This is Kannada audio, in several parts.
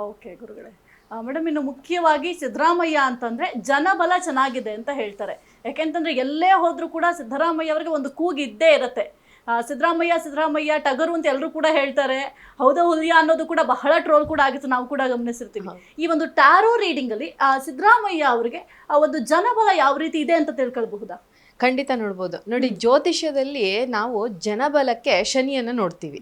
ಓಕೆ ಗುರುಗಳೇ. ಮೇಡಮ್, ಇನ್ನು ಮುಖ್ಯವಾಗಿ ಸಿದ್ದರಾಮಯ್ಯ ಅಂತಂದ್ರೆ ಜನಬಲ ಚೆನ್ನಾಗಿದೆ ಅಂತ ಹೇಳ್ತಾರೆ. ಯಾಕೆಂತಂದ್ರೆ ಎಲ್ಲೇ ಹೋದ್ರೂ ಕೂಡ ಸಿದ್ದರಾಮಯ್ಯ ಅವರಿಗೆ ಒಂದು ಕೂಗಿದ್ದೇ ಇರುತ್ತೆ. ಸಿದ್ದರಾಮಯ್ಯ ಸಿದ್ದರಾಮಯ್ಯ ಟಗರು ಅಂತ ಎಲ್ಲರೂ ಕೂಡ ಹೇಳ್ತಾರೆ. ಹೌದಾ ಹುಲಿಯ ಅನ್ನೋದು ಕೂಡ ಬಹಳ ಟ್ರೋಲ್ ಕೂಡ ಆಗಿತ್ತು, ನಾವು ಕೂಡ ಗಮನಿಸಿರ್ತೀವಿ. ಈ ಒಂದು ಟ್ಯಾರೋ ರೀಡಿಂಗ್ ಅಲ್ಲಿ ಸಿದ್ದರಾಮಯ್ಯ ಅವರಿಗೆ ಒಂದು ಜನಬಲ ಯಾವ ರೀತಿ ಇದೆ ಅಂತ ತಿಳ್ಕೊಳ್ಬಹುದಾ? ಖಂಡಿತ ನೋಡ್ಬೋದು. ನೋಡಿ, ಜ್ಯೋತಿಷ್ಯದಲ್ಲಿ ನಾವು ಜನಬಲಕ್ಕೆ ಶನಿಯನ್ನ ನೋಡ್ತೀವಿ,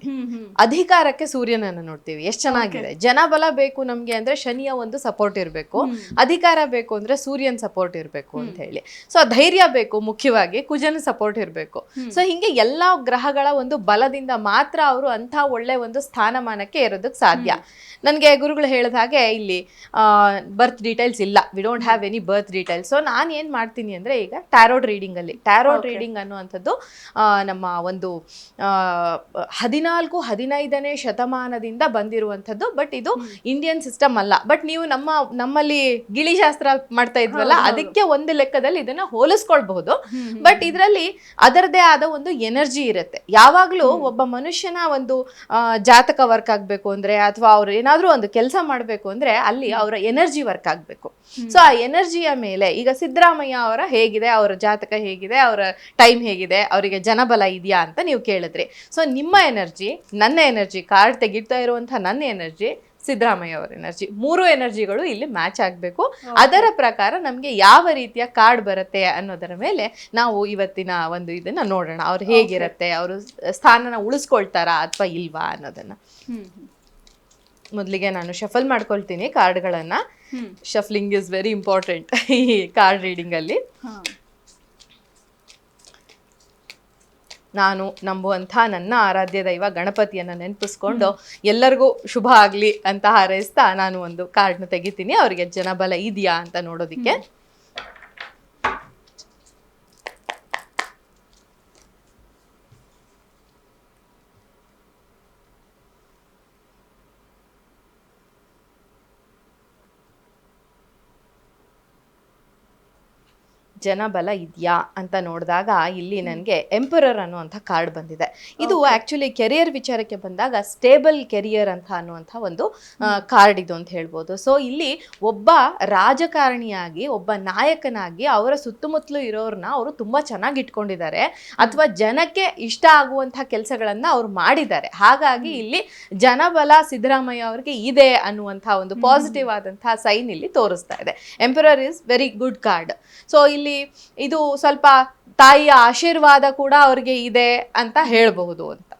ಅಧಿಕಾರಕ್ಕೆ ಸೂರ್ಯನನ್ನ ನೋಡ್ತೀವಿ. ಎಷ್ಟು ಚೆನ್ನಾಗಿದೆ. ಜನಬಲ ಬೇಕು ನಮ್ಗೆ ಅಂದ್ರೆ ಶನಿಯ ಒಂದು ಸಪೋರ್ಟ್ ಇರಬೇಕು, ಅಧಿಕಾರ ಬೇಕು ಅಂದ್ರೆ ಸೂರ್ಯನ್ ಸಪೋರ್ಟ್ ಇರಬೇಕು ಅಂತ ಹೇಳಿ. ಸೊ ಧೈರ್ಯ ಬೇಕು, ಮುಖ್ಯವಾಗಿ ಕುಜನ ಸಪೋರ್ಟ್ ಇರಬೇಕು. ಸೊ ಹಿಂಗೆ ಎಲ್ಲಾ ಗ್ರಹಗಳ ಒಂದು ಬಲದಿಂದ ಮಾತ್ರ ಅವರು ಅಂತ ಒಳ್ಳೆ ಒಂದು ಸ್ಥಾನಮಾನಕ್ಕೆ ಇರೋದಕ್ಕೆ ಸಾಧ್ಯ. ನನಗೆ ಗುರುಗಳು ಹೇಳಿದ ಹಾಗೆ ಇಲ್ಲಿ ಬರ್ತ್ ಡೀಟೇಲ್ಸ್ ಇಲ್ಲ, we don't have any birth details. So ನಾನು ಏನು ಮಾಡ್ತೀನಿ ಅಂದರೆ ಈಗ ಟ್ಯಾರೋಟ್ ರೀಡಿಂಗ್ ಅಲ್ಲಿ, ಟ್ಯಾರೋಟ್ ರೀಡಿಂಗ್ ಅನ್ನುವಂಥದ್ದು ನಮ್ಮ ಒಂದು 14-15ನೇ ಶತಮಾನದಿಂದ ಬಂದಿರುವಂಥದ್ದು. ಬಟ್ ಇದು ಇಂಡಿಯನ್ ಸಿಸ್ಟಮ್ ಅಲ್ಲ. ಬಟ್ ನೀವು ನಮ್ಮಲ್ಲಿ ಗಿಳಿಶಾಸ್ತ್ರ ಮಾಡ್ತಾ ಇದ್ವಲ್ಲ, ಅದಕ್ಕೆ ಒಂದು ಲೆಕ್ಕದಲ್ಲಿ ಇದನ್ನ ಹೋಲಿಸ್ಕೊಳ್ಬಹುದು. ಬಟ್ ಇದರಲ್ಲಿ ಅದರದೇ ಆದ ಒಂದು ಎನರ್ಜಿ ಇರುತ್ತೆ. ಯಾವಾಗಲೂ ಒಬ್ಬ ಮನುಷ್ಯನ ಒಂದು ಜಾತಕ ವರ್ಕ್ ಆಗಬೇಕು ಅಂದ್ರೆ, ಅಥವಾ ಅವ್ರು ಏನಾದ್ರೂ ಒಂದು ಕೆಲಸ ಮಾಡಬೇಕು ಅಂದ್ರೆ ಅಲ್ಲಿ ಅವರ ಎನರ್ಜಿ ವರ್ಕ್ ಆಗಬೇಕು. ಸೊ ಆ ಎನರ್ಜಿಯ ಮೇಲೆ ಈಗ ಸಿದ್ದರಾಮಯ್ಯ ಅವರ ಹೇಗಿದೆ, ಅವರ ಜಾತಕ ಹೇಗಿದೆ, ಅವರ ಟೈಮ್ ಹೇಗಿದೆ, ಅವರಿಗೆ ಜನಬಲ ಇದೆಯಾ ಅಂತ ನೀವು ಕೇಳಿದ್ರಿ. ಸೊ ನಿಮ್ಮ ಎನರ್ಜಿ, ನನ್ನ ಎನರ್ಜಿ, ಕಾರ್ಡ್ ತೆಗಿತಾ ಇರುವಂತಹ ನನ್ನ ಎನರ್ಜಿ, ಸಿದ್ದರಾಮಯ್ಯ ಅವರ ಎನರ್ಜಿ, 3 ಎನರ್ಜಿಗಳು ಇಲ್ಲಿ ಮ್ಯಾಚ್ ಆಗಬೇಕು. ಅದರ ಪ್ರಕಾರ ನಮಗೆ ಯಾವ ರೀತಿಯ ಕಾರ್ಡ್ ಬರುತ್ತೆ ಅನ್ನೋದರ ಮೇಲೆ ನಾವು ಇವತ್ತಿನ ಒಂದು ಇದನ್ನ ನೋಡೋಣ. ಅವ್ರು ಹೇಗಿರುತ್ತೆ, ಅವರು ಸ್ಥಾನನ ಉಳಿಸ್ಕೊಳ್ತಾರಾ ಅಥವಾ ಇಲ್ವಾ ಅನ್ನೋದನ್ನ. ಮೊದಲಿಗೆ ನಾನು ಶಫಲ್ ಮಾಡ್ಕೊಳ್ತೀನಿ ಕಾರ್ಡ್ಗಳನ್ನ. ಶಫ್ಲಿಂಗ್ ಇಸ್ ವೆರಿ ಇಂಪಾರ್ಟೆಂಟ್ ಈ ಕಾರ್ಡ್ ರೀಡಿಂಗ್ ಅಲ್ಲಿ. ನಾನು ನಂಬುವಂಥ ನನ್ನ ಆರಾಧ್ಯ ದೈವ ಗಣಪತಿಯನ್ನು ನೆನಪಿಸ್ಕೊಂಡು ಎಲ್ಲರಿಗೂ ಶುಭ ಆಗಲಿ ಅಂತ ಹಾರೈಸ್ತಾ ನಾನು ಒಂದು ಕಾರ್ಡ್ನ ತೆಗಿತೀನಿ, ಅವರಿಗೆ ಜನಬಲ ಇದೆಯಾ ಅಂತ ನೋಡೋದಿಕ್ಕೆ. ಜನಬಲ ಇದೆಯಾ ಅಂತ ನೋಡಿದಾಗ ಇಲ್ಲಿ ನನಗೆ ಎಂಪರರ್ ಅನ್ನುವಂಥ ಕಾರ್ಡ್ ಬಂದಿದೆ. ಇದು ಆ್ಯಕ್ಚುಲಿ ಕೆರಿಯರ್ ವಿಚಾರಕ್ಕೆ ಬಂದಾಗ ಸ್ಟೇಬಲ್ ಕೆರಿಯರ್ ಅಂತ ಅನ್ನುವಂಥ ಒಂದು ಕಾರ್ಡ್ ಇದು ಅಂತ ಹೇಳ್ಬೋದು. ಸೊ ಇಲ್ಲಿ ಒಬ್ಬ ರಾಜಕಾರಣಿಯಾಗಿ, ಒಬ್ಬ ನಾಯಕನಾಗಿ ಅವರ ಸುತ್ತಮುತ್ತಲು ಇರೋರನ್ನ ಅವರು ತುಂಬ ಚೆನ್ನಾಗಿ ಇಟ್ಕೊಂಡಿದ್ದಾರೆ, ಅಥವಾ ಜನಕ್ಕೆ ಇಷ್ಟ ಆಗುವಂಥ ಕೆಲಸಗಳನ್ನು ಅವ್ರು ಮಾಡಿದ್ದಾರೆ. ಹಾಗಾಗಿ ಇಲ್ಲಿ ಜನಬಲ ಸಿದ್ದರಾಮಯ್ಯ ಅವರಿಗೆ ಇದೆ ಅನ್ನುವಂಥ ಒಂದು ಪಾಸಿಟಿವ್ ಆದಂಥ ಸೈನ್ ಇಲ್ಲಿ ತೋರಿಸ್ತಾ ಇದೆ. Emperor is very good card. So ಇಲ್ಲಿ ಇದು ಸ್ವಲ್ಪ ತಾಯಿಯ ಆಶೀರ್ವಾದ ಕೂಡ ಅವ್ರಿಗೆ ಇದೆ ಅಂತ ಹೇಳಬಹುದು ಅಂತ.